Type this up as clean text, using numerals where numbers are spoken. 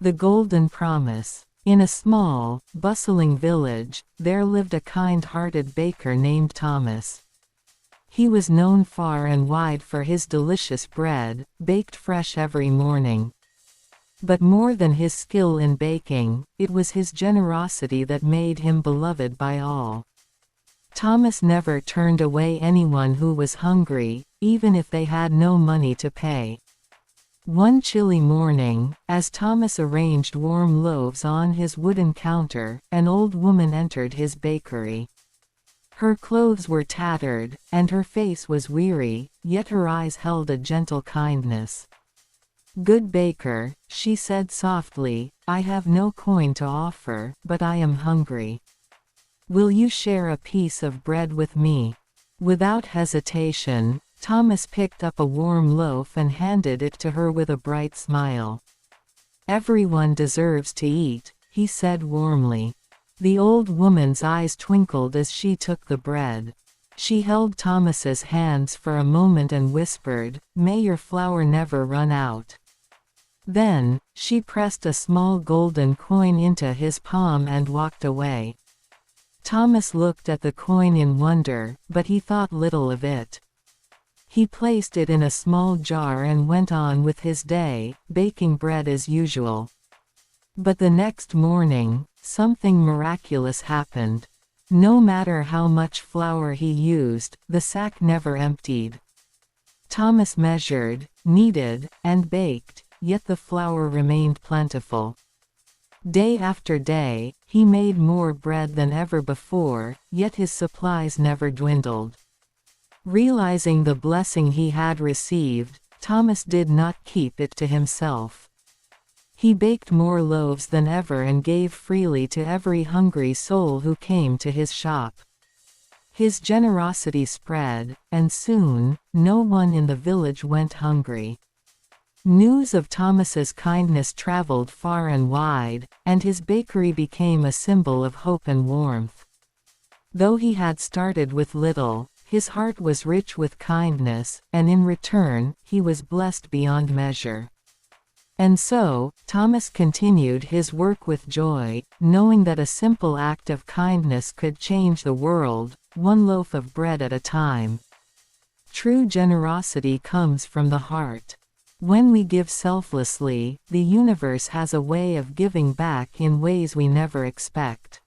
The Golden Promise. In a small, bustling village, there lived a kind-hearted baker named Thomas. He was known far and wide for his delicious bread, baked fresh every morning. But more than his skill in baking, it was his generosity that made him beloved by all. Thomas never turned away anyone who was hungry, even if they had no money to pay. One chilly morning, as Thomas arranged warm loaves on his wooden counter, an old woman entered his bakery. Her clothes were tattered, and her face was weary, yet her eyes held a gentle kindness. "Good baker," she said softly, "I have no coin to offer, but I am hungry. Will you share a piece of bread with me?" Without hesitation, Thomas picked up a warm loaf and handed it to her with a bright smile. "Everyone deserves to eat," he said warmly. The old woman's eyes twinkled as she took the bread. She held Thomas's hands for a moment and whispered, "May your flour never run out." Then, she pressed a small golden coin into his palm and walked away. Thomas looked at the coin in wonder, but he thought little of it. He placed it in a small jar and went on with his day, baking bread as usual. But the next morning, something miraculous happened. No matter how much flour he used, the sack never emptied. Thomas measured, kneaded, and baked, yet the flour remained plentiful. Day after day, he made more bread than ever before, yet his supplies never dwindled. Realizing the blessing he had received, Thomas did not keep it to himself. He baked more loaves than ever and gave freely to every hungry soul who came to his shop. His generosity spread, and soon, no one in the village went hungry. News of Thomas's kindness traveled far and wide, and his bakery became a symbol of hope and warmth. Though he had started with little, his heart was rich with kindness, and in return, he was blessed beyond measure. And so, Thomas continued his work with joy, knowing that a simple act of kindness could change the world, one loaf of bread at a time. True generosity comes from the heart. When we give selflessly, the universe has a way of giving back in ways we never expect.